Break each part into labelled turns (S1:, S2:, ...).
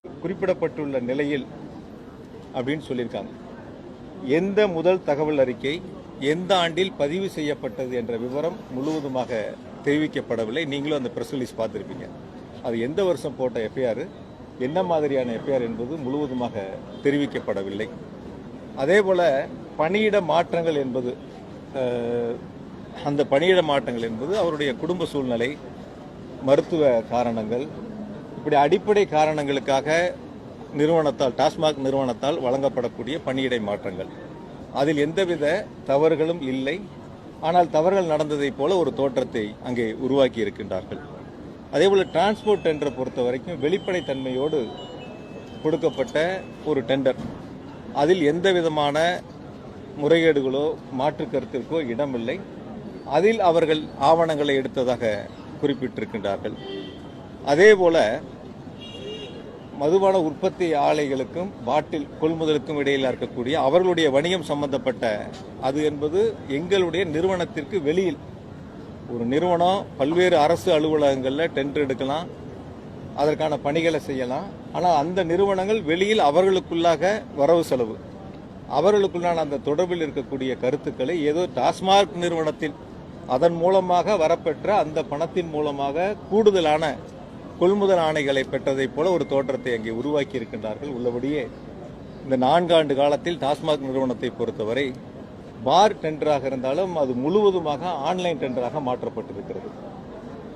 S1: குறிப்பிடப்பட்டுள்ள நிலையில் அப்படின்னு சொல்லியிருக்காங்க. எந்த முதல் தகவல் அறிக்கை எந்த ஆண்டில் பதிவு செய்யப்பட்டது என்ற விவரம் முழுவதுமாக தெரிவிக்கப்படவில்லை. நீங்களும் அந்த பிரஸ் ரிலீஸ் பார்த்துருப்பீங்க. அது எந்த வருஷம் போட்ட எஃப்ஐஆர், என்ன மாதிரியான எஃப்ஐஆர் என்பது முழுவதுமாக தெரிவிக்கப்படவில்லை. அதேபோல பணியிட மாற்றங்கள் என்பது அந்த பணியிட மாற்றங்கள் என்பது அவருடைய குடும்ப சூழ்நிலை, மருத்துவ காரணங்கள், இப்படி அடிப்படை காரணங்களுக்காக நிறுவனத்தால், டாஸ்மாக் நிறுவனத்தால் வழங்கப்படக்கூடிய பணியிடை மாற்றங்கள். அதில் எந்தவித தவறுகளும் இல்லை. ஆனால் தவறுகள் நடந்ததைப் போல ஒரு தோற்றத்தை அங்கே உருவாக்கி இருக்கின்றார்கள். அதேபோல் டிரான்ஸ்போர்ட் டெண்டரை பொறுத்த வரைக்கும் வெளிப்படைத்தன்மையோடு கொடுக்கப்பட்ட ஒரு டெண்டர். அதில் எந்த விதமான முறைகேடுகளோ மாற்று கருத்திற்கோ இடமில்லை. அதில் அவர்கள் ஆவணங்களை எடுத்ததாக குறிப்பிட்டிருக்கின்றார்கள். அதேபோல மதுபான உற்பத்தி ஆலைகளுக்கும் பாட்டில் கொள்முதலுக்கும் இடையில் இருக்கக்கூடிய அவர்களுடைய வணிகம் சம்பந்தப்பட்ட அது என்பது எங்களுடைய நிறுவனத்திற்கு வெளியில். ஒரு நிறுவனம் பல்வேறு அரசு அலுவலகங்களில் டெண்டர் எடுக்கலாம், அதற்கான பணிகளை செய்யலாம். ஆனால் அந்த நிறுவனங்கள் வெளியில் அவர்களுக்குள்ளாக வரவு செலவு, அவர்களுக்குள்ளான அந்த தொடர்பில் இருக்கக்கூடிய கருத்துக்களை ஏதோ டாஸ்மாக் நிறுவனத்தில் அதன் மூலமாக வரப்பெற்ற அந்த பணத்தின் மூலமாக கூடுதலான கொள்முதல் ஆணைகளை பெற்றதைப் போல ஒரு தோற்றத்தை அங்கே உருவாக்கி இருக்கின்றார்கள். உள்ளபடியே இந்த 4 ஆண்டு காலத்தில் டாஸ்மாக் நிறுவனத்தை பொறுத்தவரை பார் டெண்டராக இருந்தாலும் அது முழுவதுமாக ஆன்லைன் டெண்டராக மாற்றப்பட்டிருக்கிறது.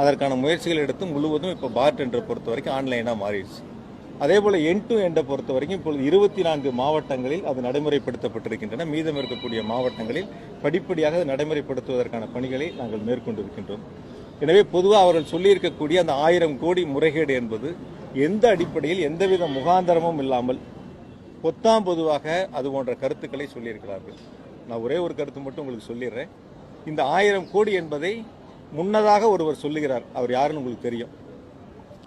S1: அதற்கான முயற்சிகள் எடுத்து முழுவதும் இப்போ பார் டெண்டரை பொறுத்த வரைக்கும் ஆன்லைனாக மாறிடுச்சு. அதேபோல் என் டு எண்டை பொறுத்த வரைக்கும் இப்பொழுது 24 மாவட்டங்களில் அது நடைமுறைப்படுத்தப்பட்டிருக்கின்றன. மீதம் இருக்கக்கூடிய மாவட்டங்களில் படிப்படியாக அது நடைமுறைப்படுத்துவதற்கான பணிகளை நாங்கள் மேற்கொண்டிருக்கின்றோம். எனவே பொதுவாக அவர்கள் சொல்லியிருக்கக்கூடிய அந்த 1000 கோடி முறைகேடு என்பது எந்த அடிப்படையில் எந்தவித முகாந்தரமும் இல்லாமல் பொத்தாம் பொதுவாக அது போன்ற கருத்துக்களை சொல்லியிருக்கிறார்கள். நான் ஒரே ஒரு கருத்து மட்டும் உங்களுக்கு சொல்லிடுறேன். இந்த 1000 கோடி என்பதை முன்னதாக ஒருவர் சொல்லுகிறார். அவர் யாருன்னு உங்களுக்கு தெரியும்.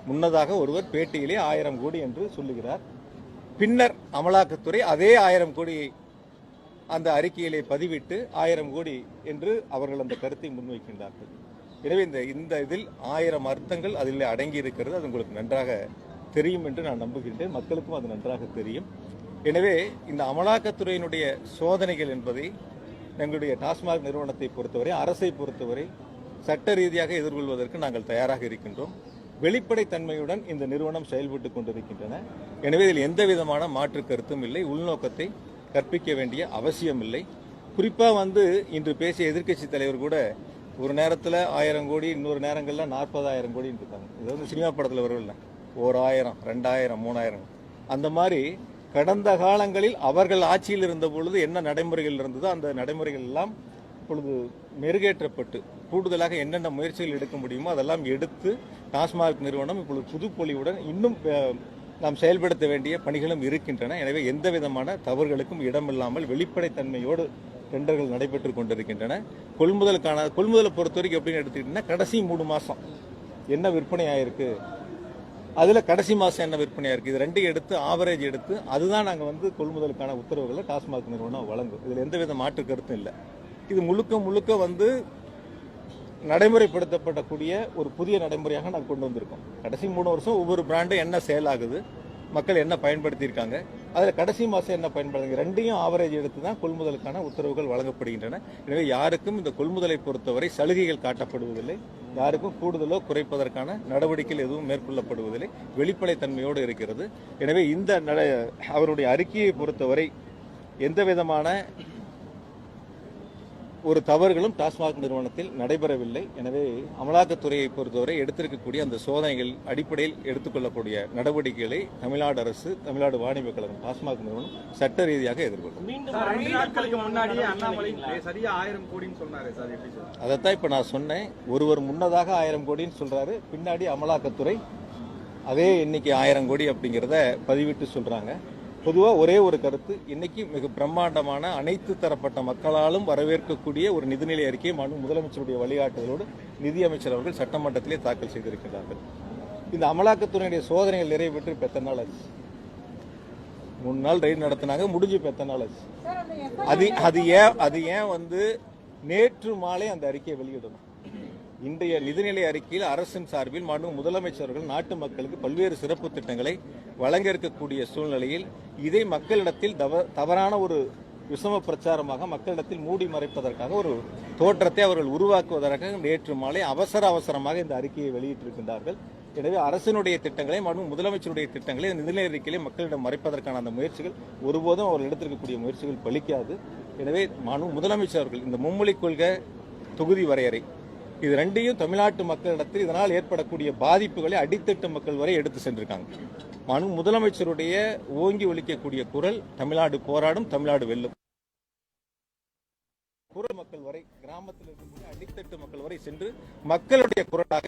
S1: முன்னதாக ஒருவர் பேட்டியிலே 1000 கோடி என்று சொல்லுகிறார். பின்னர் அமலாக்கத்துறை அதே 1000 கோடியை அந்த அறிக்கையிலே பதிவிட்டு 1000 கோடி என்று அவர்கள் அந்த கருத்தை முன்வைக்கின்றார்கள். எனவே இந்த இதில் 1000 அர்த்தங்கள் அதில் அடங்கி இருக்கிறது. அது உங்களுக்கு நன்றாக தெரியும் என்று நான் நம்புகின்றேன். மக்களுக்கும் அது நன்றாக தெரியும். எனவே இந்த அமலாக்கத்துறையினுடைய சோதனைகள் என்பதை எங்களுடைய டாஸ்மாக் நிறுவனத்தை பொறுத்தவரை, அரசை பொறுத்தவரை சட்ட ரீதியாக எதிர்கொள்வதற்கு நாங்கள் தயாராக இருக்கின்றோம். வெளிப்படைத்தன்மையுடன் இந்த நிறுவனம் செயல்பட்டுக் கொண்டிருக்கின்றன. எனவே இதில் எந்த விதமான மாற்று கருத்தும் இல்லை. உள்நோக்கத்தை கற்பிக்க வேண்டிய அவசியம் இல்லை. குறிப்பாக இன்று பேசிய எதிர்க்கட்சி தலைவர் கூட ஒரு நேரத்தில் 1000 கோடி, இன்னொரு நேரங்களில் 40,000 கோடின்னு இருக்காங்க. இது சினிமா படத்தில் வரவில்லை, 1000, 2000, 3000 அந்த மாதிரி கடந்த காலங்களில் அவர்கள் ஆட்சியில் இருந்த பொழுது என்ன நடைமுறைகள் இருந்ததோ அந்த நடைமுறைகள் எல்லாம் இப்பொழுது மெருகேற்றப்பட்டு கூடுதலாக என்னென்ன முயற்சிகள் எடுக்க முடியுமோ அதெல்லாம் எடுத்து டாஸ்மாக் நிறுவனம் இப்பொழுது புதுப்பொலிவுடன் இன்னும் நாம் செயல்படுத்த வேண்டிய பணிகளும் இருக்கின்றன. எனவே எந்த விதமான தவறுகளுக்கும் இடமில்லாமல் வெளிப்படைத்தன்மையோடு டெண்டர்கள் நடைபெற்றுக் கொண்டிருக்கின்றன. கொள்முதலை பொறுத்த வரைக்கும் எப்படின்னு எடுத்துக்கிட்டீங்கன்னா, கடைசி 3 மாதம் என்ன விற்பனை ஆயிருக்கு, அதில் கடைசி மாதம் என்ன விற்பனையாக இருக்குது, இது ரெண்டையும் எடுத்து ஆவரேஜ் எடுத்து அதுதான் நாங்கள் கொள்முதலுக்கான உத்தரவுகளை டாஸ்மாக் நிறுவனம் வழங்கும். இதில் எந்தவித மாற்று கருத்தும் இல்லை. இது முழுக்க நடைமுறைப்படுத்தப்படக்கூடிய ஒரு புதிய நடைமுறையாக நாங்கள் கொண்டு வந்திருக்கோம். கடைசி 3 வருஷம் ஒவ்வொரு பிராண்டும் என்ன சேல் ஆகுது, மக்கள் என்ன பயன்படுத்தியிருக்காங்க, அதில் கடைசி மாதம் என்ன பயன்படுத்துங்க, ரெண்டையும் ஆவரேஜ் எடுத்து தான் கொள்முதலுக்கான உத்தரவுகள் வழங்கப்படுகின்றன. எனவே யாருக்கும் இந்த கொள்முதலை பொறுத்தவரை சலுகைகள் காட்டப்படுவதில்லை, யாருக்கும் கூடுதலோ குறைப்பதற்கான நடவடிக்கைகள் எதுவும் மேற்கொள்ளப்படுவதில்லை. வெளிப்படைத்தன்மையோடு இருக்கிறது. எனவே அவருடைய அறிக்கையை பொறுத்தவரை எந்த விதமான ஒரு தவறுகளும் டாஸ்மாக் நிறுவனத்தில் நடைபெறவில்லை. எனவே அமலாக்கத்துறையை பொறுத்தவரை எடுத்திருக்கக்கூடிய அந்த சோதனைகள் அடிப்படையில் எடுத்துக்கொள்ளக்கூடிய நடவடிக்கைகளை தமிழ்நாடு அரசு, தமிழ்நாடு வாணிப கழகம், டாஸ்மாக் நிறுவனம் சட்ட ரீதியாக எதிர்கொள்ளும். அதைத்தான் இப்ப நான் சொன்னேன். ஒருவர் முன்னதாக 1000 கோடின்னு சொல்றாரு, பின்னாடி அமலாக்கத்துறை அதே எண்ணிக்கை 1000 கோடி அப்படிங்கிறத பதிவிட்டு சொல்றாங்க. பொதுவாக ஒரே ஒரு கருத்து, இன்னைக்கு மிக பிரம்மாண்டமான அனைத்து தரப்பட்ட மக்களாலும் வரவேற்கக்கூடிய ஒரு நிதிநிலை அறிக்கையை முதலமைச்சருடைய வழிகாட்டுதலோடு நிதியமைச்சர் அவர்கள் சட்டமன்றத்திலே தாக்கல் செய்திருக்கிறார்கள். இந்த அமலாக்கத்துறையுடைய சோதனைகள் நிறைவேற்றி இப்போ எத்தனை நாள் ஆச்சு? 3 நாள் ரைடு நடத்தினாங்க, முடிஞ்சு இப்போ எத்தனை நாள் ஆச்சு? அது ஏன் நேற்று மாலை அந்த அறிக்கையை வெளியிடணும்? இன்றைய நிதிநிலை அறிக்கையில் அரசின் சார்பில் மாண்புமிகு முதலமைச்சர்கள் நாட்டு மக்களுக்கு பல்வேறு சிறப்பு திட்டங்களை வழங்க இருக்கக்கூடிய சூழ்நிலையில் இதை மக்களிடத்தில் தவறான ஒரு விஷம பிரச்சாரமாக மக்களிடத்தில் மூடி மறைப்பதற்காக ஒரு தோற்றத்தை அவர்கள் உருவாக்குவதற்காக நேற்று மாலை அவசரமாக இந்த அறிக்கையை வெளியிட்டிருக்கின்றார்கள். எனவே அரசினுடைய திட்டங்களை மாண்புமிகு முதலமைச்சருடைய திட்டங்களை நிதிநிலை அறிக்கையிலே மக்களிடம் மறைப்பதற்கான அந்த முயற்சிகள் ஒருபோதும் அவர்கள் எடுத்திருக்கக்கூடிய முயற்சிகள் பலிக்காது. எனவே மாண்புமிகு முதலமைச்சர்கள் இந்த மும்மொழி கொள்கை, தொகுதி வரையறை இது ரெண்டையும் தமிழ்நாட்டு மக்களிடத்தில் இதனால் ஏற்படக்கூடிய பாதிப்புகளை அடித்தட்டு மக்கள் வரை எடுத்து சென்றிருக்காங்க. மாண்புமிகு முதலமைச்சருடைய ஓங்கி ஒலிக்கக்கூடிய குரல் தமிழ்நாடு போராடும், தமிழ்நாடு வெல்லும் குரல் மக்கள் வரை, கிராமத்தில் இருக்கக்கூடிய அடித்தட்டு மக்கள் வரை சென்று மக்களுடைய குரலாக,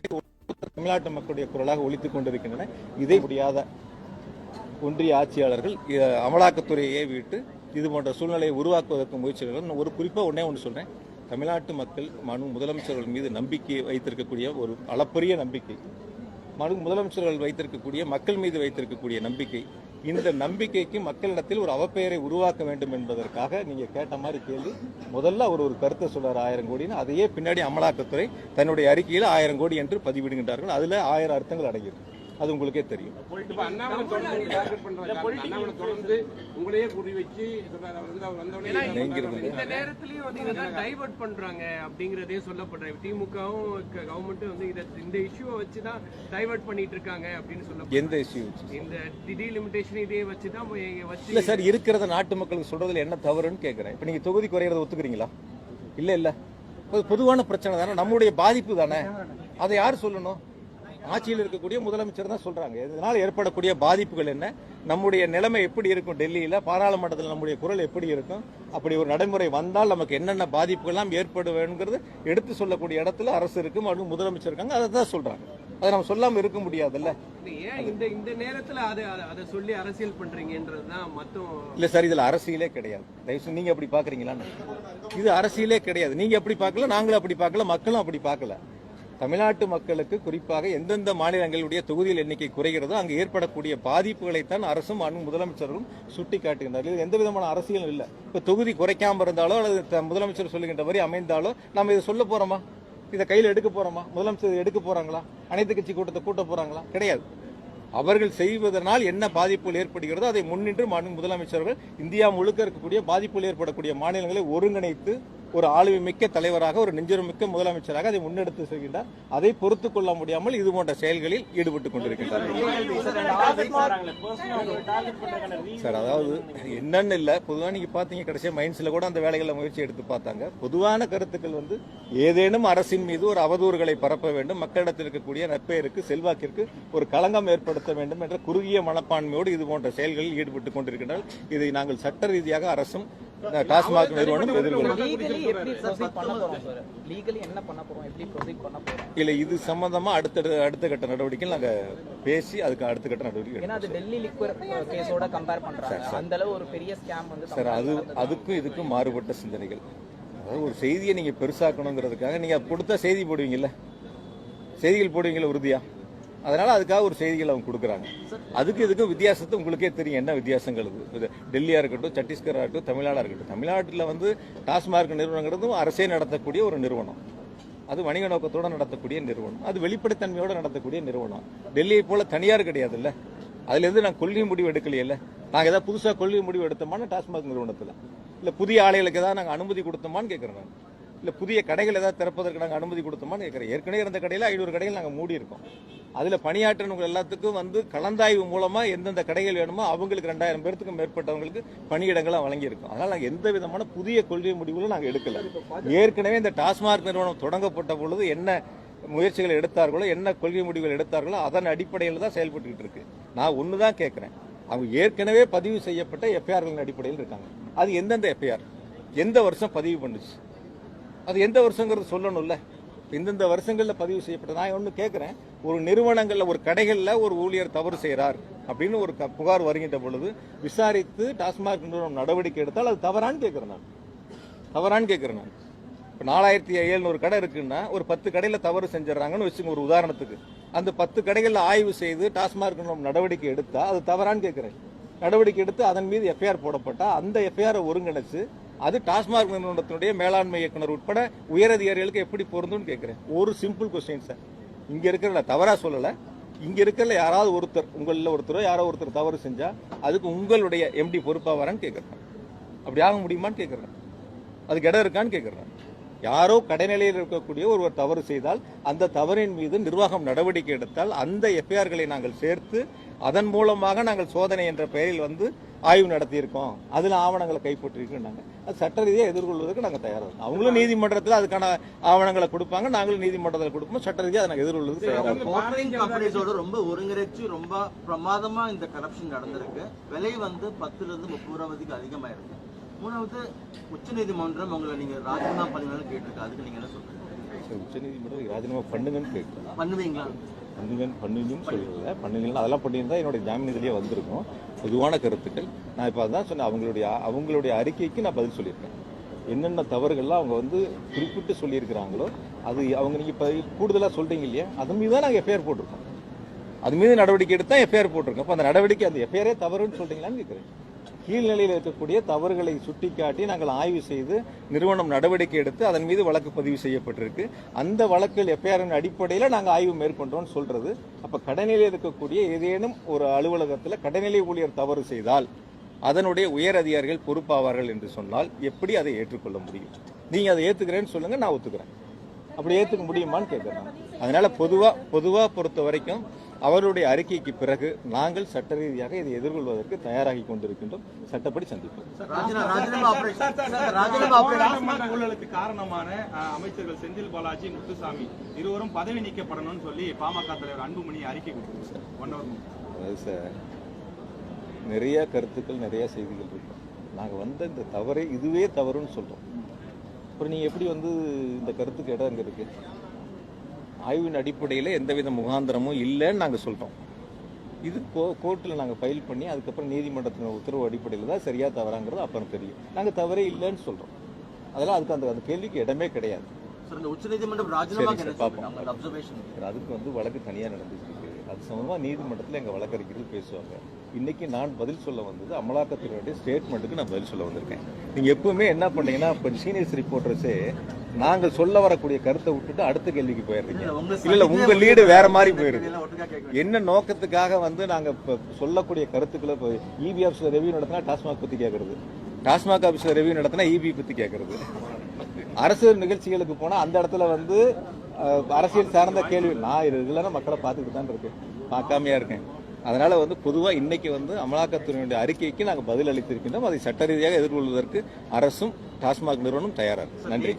S1: தமிழ்நாட்டு மக்களுடைய குரலாக ஒலித்துக் கொண்டிருக்கின்றன. இதை முடியாத ஒன்றிய ஆட்சியாளர்கள் அமலாக்கத்துறையை விட்டு இது போன்ற சூழ்நிலையை உருவாக்குவதற்கு முயற்சிகள். ஒரு குறிப்பாக ஒன்று சொல்றேன். தமிழ்நாட்டு மக்கள் மாண்புமிகு முதலமைச்சர்கள் மீது நம்பிக்கை வைத்திருக்கக்கூடிய ஒரு அளப்பரிய நம்பிக்கை, மாண்புமிகு முதலமைச்சர்கள் வைத்திருக்கக்கூடிய மக்கள் மீது வைத்திருக்கக்கூடிய நம்பிக்கை, இந்த நம்பிக்கைக்கு மக்களிடத்தில் ஒரு அவப்பெயரை உருவாக்க வேண்டும் என்பதற்காக நீங்க கேட்ட மாதிரி கேள்வி. முதல்ல ஒரு கருத்தை சொல்றாரு 1000 கோடின்னு, அதையே பின்னாடி அமலாக்கத்துறை தன்னுடைய அறிக்கையில் 1000 கோடி என்று பதிவிடுகின்றார்கள். அதுல 1000 அர்த்தங்கள் அடங்கியிருக்கு. அது உங்களுக்கே தெரியும். எந்த இஷ்யூ? இல்ல சார், இருக்கிறத நாட்டு மக்களுக்கு சொல்றதுல என்ன தவறுன்னு கேட்கிறேன். இப்ப நீங்க தொகுதி குறையறத ஒத்துக்கிறீங்களா? இல்ல பொதுவான பிரச்சனை தானே, நம்முடைய பாதிப்பு தானே. அதை யார் சொல்லணும்? ஆட்சியில் இருக்கக்கூடிய முதலமைச்சர் தான் சொல்றாங்க. இதனால் ஏற்படக்கூடிய பாதிப்புகள் என்ன, நம்முடைய நிலைமை எப்படி இருக்கும், டெல்லியில பாராளுமன்றத்தில் நம்முடைய குரல் எப்படி இருக்கும், அப்படி ஒரு நடைமுறை வந்தால் நமக்கு என்னென்ன பாதிப்புகள் எல்லாம் ஏற்படுவேங்கிறது எடுத்து சொல்லக்கூடிய இடத்துல அரசு இருக்கு, முதலமைச்சர் இருக்காங்க. அதை தான் சொல்றாங்க. அதை நம்ம சொல்லாம இருக்க முடியாதுல்ல.
S2: இந்த நேரத்துல அதை சொல்லி அரசியல் பண்றீங்கன்றதுதான் மொத்தம்.
S1: இல்ல சார், இதுல அரசியலே கிடையாது. தயவுசெய்து நீங்க அப்படி பாக்குறீங்களா? இது அரசியலே கிடையாது. நீங்க அப்படி பார்க்கல, நாங்களும் அப்படி பார்க்கல, மக்களும் அப்படி பார்க்கல. தமிழ்நாட்டு மக்களுக்கு குறிப்பாக எந்தெந்த மாநிலங்களுடைய தொகுதியில் எண்ணிக்கை குறைகிறதோ அங்கு ஏற்படக்கூடிய பாதிப்புகளைத்தான் அரசும் முதலமைச்சரும் சுட்டி காட்டுகின்றார்கள். எந்த விதமான அரசியலும் இல்லை. இப்ப தொகுதி குறைக்காம இருந்தாலோ அல்லது முதலமைச்சர் சொல்லுகின்ற வரை அமைந்தாலோ நம்ம இதை சொல்ல போறோமா? இதை கையில் எடுக்க போறோமா? முதலமைச்சர் எடுக்க போறாங்களா? அனைத்து கட்சி கூட்டத்தை கூட்ட போறாங்களா? கிடையாது. அவர்கள் செய்வதனால் என்ன பாதிப்புகள் ஏற்படுகிறதோ அதை முன்னின்று முதலமைச்சர்கள் இந்தியா முழுக்க இருக்கக்கூடிய பாதிப்புகள் ஏற்படக்கூடிய மாநிலங்களை ஒருங்கிணைத்து ஒரு ஆளுமை மிக்க தலைவராக, ஒரு நெஞ்சுரம் மிக்க முதலமைச்சராக அதை முன்னெடுத்து செல்கின்றார். அதை பொறுத்துக் கொள்ள முடியாமல் இது போன்ற செயல்களில் ஈடுபட்டுக் கொண்டிருக்கின்றார். சார், அதாவது என்னன்னு இல்ல, பொதுவாக நீங்க பாத்தீங்க கடைசியா மைன்ஸ்ல கூட அந்த வேலைகளை முயற்சி எடுத்து பார்த்தாங்க. பொதுவான கருத்துக்கள் ஏதேனும் அரசின் மீது ஒரு அவதூறுகளை பரப்ப வேண்டும், மக்களிடத்தில் இருக்கக்கூடிய நற்பெயருக்கு, செல்வாக்கிற்கு ஒரு களங்கம் ஏற்படுத்த வேண்டும் என்ற குறுகிய மனப்பான்மையோடு இது போன்ற செயல்களில் ஈடுபட்டுக் கொண்டிருக்கின்றனர். இதை நாங்கள் சட்ட ரீதியாக அரசும் டாஸ்மாக் நிறுவனம் எதிர்கொள்ளும். இல்ல, இது சம்பந்தமா அடுத்த கட்ட நடவடிக்கை நாங்க பேசி அதுக்கு அடுத்த கட்ட நடவடிக்கை. சார், அதுக்கும் இதுக்கும் மாறுபட்ட சிந்தனைகள். அதாவது ஒரு செய்தியை நீங்க பெருசாக்கணுங்கிறதுக்காக நீங்க கொடுத்த செய்தி போடுவீங்கல்ல, செய்திகள் போடுவீங்கல்ல உறுதியா, அதனால அதுக்காக ஒரு செய்திகள் அவங்க கொடுக்குறாங்க. அதுக்கு இதுக்கும் வித்தியாசத்தை உங்களுக்கே தெரியும். என்ன வித்தியாசங்கள்? டெல்லியா இருக்கட்டும், சத்தீஸ்கரா இருக்கட்டும், தமிழ்நாடா இருக்கட்டும். தமிழ்நாட்டில் டாஸ்மாக் நிறுவனங்கிறதும் அரசே நடத்தக்கூடிய ஒரு நிறுவனம், அது வணிக நோக்கத்தோட நடத்தக்கூடிய நிறுவனம், அது வெளிப்படைத்தன்மையோட நடத்தக்கூடிய நிறுவனம். டெல்லியை போல தனியார் கிடையாது இல்ல. அதுல இருந்து நான் கொள்கை முடிவு எடுக்கலையில. நாங்க ஏதாவது புதுசா கொள்கை முடிவு எடுத்தோமான டாஸ்மாக் நிறுவனத்துல, இல்ல புதிய ஆலைகளுக்கு ஏதாவது நாங்க அனுமதி கொடுத்தோமான்னு கேட்கிறேன் நான். இல்ல புதிய கடைகள் ஏதாவது திறப்பதற்கு நாங்கள் அனுமதி கொடுத்தோமான்னு கேட்கிறேன். ஏற்கனவே இருந்த கடையில் 500 கடைகள் நாங்கள் மூடி இருக்கோம். அதுல பணியாற்றவங்க எல்லாத்துக்கும் கலந்தாய்வு மூலமா எந்தெந்த கடைகள் வேணுமோ அவங்களுக்கு 2000 பேருக்கு மேற்பட்டவங்களுக்கு பணியிடங்களை வழங்கியிருக்கோம். அதனால நாங்கள் எந்த விதமான புதிய கொள்கை முடிவுகளும் நாங்கள் எடுக்கல. ஏற்கனவே இந்த டாஸ்மாக் நிறுவனம் தொடங்கப்பட்ட பொழுது என்ன முயற்சிகள் எடுத்தார்களோ, என்ன கொள்கை முடிவுகள் எடுத்தார்களோ அதன் அடிப்படையில் தான் செயல்பட்டு இருக்கு. நான் ஒண்ணுதான் கேட்கிறேன், அவங்க ஏற்கனவே பதிவு செய்யப்பட்ட எஃப்ஐஆர்களின் அடிப்படையில் இருக்காங்க. அது எந்தெந்த எஃப்ஐஆர் எந்த வருஷம் பதிவு பண்ணுச்சு, அது எந்த வருஷங்கிறது சொல்லணும்ல. இந்தந்த வருஷங்கள்ல பதிவு செய்யப்பட்ட. நான் ஒண்ணு கேட்கிறேன், ஒரு நிறுவனங்கள்ல ஒரு கடைகள்ல ஒரு ஊழியர் தவறு செய்யறார் அப்படின்னு ஒரு புகார் வருகின்ற பொழுது விசாரித்து டாஸ்மாக் நிறுவனம் நடவடிக்கை எடுத்தால் அது தவறான்னு கேட்கிறேன் நான். இப்ப 4700 கடை இருக்குன்னா ஒரு 10 கடையில தவறு செஞ்சிடறாங்கன்னு வச்சுங்க ஒரு உதாரணத்துக்கு. அந்த 10 கடைகள்ல ஆய்வு செய்து டாஸ்மாக் நிறுவனம் நடவடிக்கை எடுத்தா அது தவறான்னு கேட்கிறேன். நடவடிக்கை எடுத்து அதன் மீது எஃப்ஐஆர் போடப்பட்டா அந்த எஃப்ஐஆர் ஒருங்கிணைச்சு அது டாஸ்மாக் நிறுவனத்தினுடைய மேலாண்மை இயக்குனர் உட்பட உயரதிகாரிகளுக்கு எப்படி பொருந்தும்னு கேட்கிறேன். ஒரு சிம்பிள் கொஸ்டின் சார். இங்க இருக்கிற தவறா சொல்லல, இங்க இருக்கிற யாராவது ஒருத்தர், உங்களில் ஒருத்தரோ யாரோ ஒருத்தர் தவறு செஞ்சா அதுக்கு உங்களுடைய எம்டி பொறுப்பா வரான்னு கேட்கறேன். அப்படி ஆக முடியுமான்னு கேட்கறேன். அதுக்கு இடம் இருக்கான்னு கேட்கறேன். யாரோ கடைநிலையில் இருக்கக்கூடிய ஒருவர் தவறு செய்தால் அந்த தவறின் மீது நிர்வாகம் நடவடிக்கை எடுத்தால் அந்த எஃப்ஐஆர்களை நாங்கள் சேர்த்து அதன் மூலமாக நாங்கள் சோதனை என்ற பெயரில் வந்து ஆய்வு நடத்தியிருக்கோம், அதில் ஆவணங்களை கைப்பற்றிருக்கோம். நாங்கள் அது சட்ட ரீதியாக எதிர்கொள்வதற்கு நாங்கள் தயாராக இருக்கோம். அவங்களும் நீதிமன்றத்தில் அதுக்கான ஆவணங்களை கொடுப்பாங்க, நாங்களும் நீதிமன்றத்தில் கொடுப்போம். சட்ட ரீதியாக நாங்கள் எதிர்கொள்வதற்கு தயாராக இருக்கோம்.
S3: ரொம்ப ஒருங்கிணைச்சு ரொம்ப பிரமாதமா இந்த கரப்ஷன் நடந்திருக்கு. விலை வந்து 10 to 30 ரூபாய்க்கு அதிகமா இருக்கு. மூணாவது, உச்சநீதிமன்றம் உங்களை நீங்க ராஜினாமா பண்ணுங்கன்னு கேட்டிருக்கு. அதுக்கு நீங்க என்ன சொல்றீங்க?
S1: உச்சநீதிமன்றம் ராஜினாமா பண்ணுங்கன்னு கேட்கலாம்.
S3: பண்ணுவீங்களா?
S1: பண்ணுவீங்கன்னு சொல்லல, பண்ணுவீங்களா அதெல்லாம் பண்ணியிருந்தா என்னோட ஜாமீனத்திலேயே வந்திருக்கும். பொதுவான கருத்துக்கள் நான் இப்போ அதான் சொன்னேன். அவங்களுடைய அறிக்கைக்கு நான் பதில் சொல்லியிருக்கேன். என்னென்ன தவறுகள்லாம் அவங்க வந்து குறிப்பிட்டு சொல்லியிருக்கிறாங்களோ அது அவங்க நீங்கள் இப்போ கூடுதலாக சொல்றீங்க இல்லையா, அது மீது தான் நாங்கள் எஃப்ஐஆர் போட்டிருக்கோம். அது மீது நடவடிக்கை எடுத்தா எஃப்ஐஆர் போட்டிருக்கோம். அப்போ அந்த நடவடிக்கை, அந்த எஃப்ஐஆரே தவறுன்னு சொல்றீங்களான்னு கேட்குறேன். கீழ்நிலையில் இருக்கக்கூடிய தவறுகளை சுட்டிக்காட்டி நாங்கள் ஆய்வு செய்து நிறுவனம் நடவடிக்கை எடுத்து அதன் மீது வழக்கு பதிவு செய்யப்பட்டிருக்கு. அந்த வழக்கில் எஃப்ஐஆரின் அடிப்படையில் நாங்கள் ஆய்வு மேற்கொண்டோம்னு சொல்றது. அப்ப கடைநிலையில் இருக்கக்கூடிய ஏதேனும் ஒரு அலுவலகத்தில் கடைநிலை ஊழியர் தவறு செய்தால் அதனுடைய உயர் அதிகாரிகள் பொறுப்பாவார்கள் என்று சொன்னால் எப்படி அதை ஏற்றுக்கொள்ள முடியும்? நீங்க அதை ஏத்துக்கிறேன்னு சொல்லுங்க, நான் ஒத்துக்கிறேன். அப்படி ஏத்துக்க முடியுமான்னு கேட்கிறேன். அதனால பொதுவா பொறுத்த வரைக்கும் அவருடைய அறிக்கைக்கு பிறகு நாங்கள் சட்ட ரீதியாக இதை எதிர்கொள்வதற்கு தயாராகி கொண்டிருக்கின்றோம். சட்டப்படி சந்திப்போம்.
S4: ஊழலுக்கு காரணமான அமைச்சர்கள் செந்தில் பாலாஜி, முத்துசாமி இருவரும் பதவி நீக்கப்படணும்னு சொல்லி பாமக தலைவர் அன்புமணி அறிக்கை கொடுத்திருக்காரு
S1: சார். நிறைய கருத்துக்கள், நிறைய செய்திகள் இருக்கும். நாங்கள் வந்த இந்த தவறை இதுவே தவறுன்னு சொல்றோம். அப்புறம் நீங்க எப்படி வந்து இந்த கருத்துக்கு இடம் அங்க இருக்கு? ஆய்வின் அடிப்படையில் எந்தவித முகாந்திரமும் இல்லைன்னு நாங்கள் சொல்கிறோம். இது கோர்ட்டில் நாங்கள் ஃபைல் பண்ணி அதுக்கப்புறம் நீதிமன்றத்தின் உத்தரவு அடிப்படையில் தான் சரியா தவறாங்கிறது அப்புறம் தெரியும். நாங்கள் தவறே இல்லைன்னு சொல்கிறோம். அதெல்லாம் அதுக்கு அந்த கேள்விக்கு இடமே கிடையாது. அதுக்கு வந்து வழக்கு தனியாக நடந்துச்சு. அது சம்பந்தமாக நீதிமன்றத்தில் எங்கள் வழக்கறிஞர்கள் பேசுவாங்க. இன்னைக்கு நான் பதில் சொல்ல வந்தது அமலாக்கத்துறையுடைய ஸ்டேட்மெண்ட்டுக்கு நான் பதில் சொல்ல வந்திருக்கேன். நீங்கள் எப்பவுமே என்ன பண்ணீங்கன்னா, இப்போ சீனியர்ஸ் ரிப்போர்ட்டர்ஸே நாங்கள் சொல்ல வரக்கூடிய கருத்தை விட்டுட்டு அடுத்த கேள்விக்கு போயிடுறீங்க. இல்ல உங்க லீடு வேற மாதிரி போயிருது. என்ன நோக்கத்துக்காக வந்து நாங்க சொல்லக்கூடிய கருத்துக்களை இபி ஆபீஸ்ல ரெவியூ நடத்தினா டாஸ்மாக் பத்தி கேட்கறது, டாஸ்மாக் ஆபீஸ்ல ரெவியூ நடத்தினா இபி பத்தி கேட்கறது, அரசு நிகழ்ச்சிகளுக்கு போனா அந்த இடத்துல வந்து அரசியல் சார்ந்த கேள்வி. நான் ரெகுலரா மக்களை பார்த்துக்கிட்டு தான் இருக்கேன், பார்க்காமையா இருக்கேன். அதனால வந்து பொதுவா இன்னைக்கு வந்து அமலாக்கத்துறையினுடைய அறிக்கைக்கு நாங்கள் பதில் அளித்திருக்கின்றோம். அதை சட்ட ரீதியாக எதிர்கொள்வதற்கு அரசும் டாஸ்மாக் நிறுவனம் தயாரா இருக்கு. நன்றி.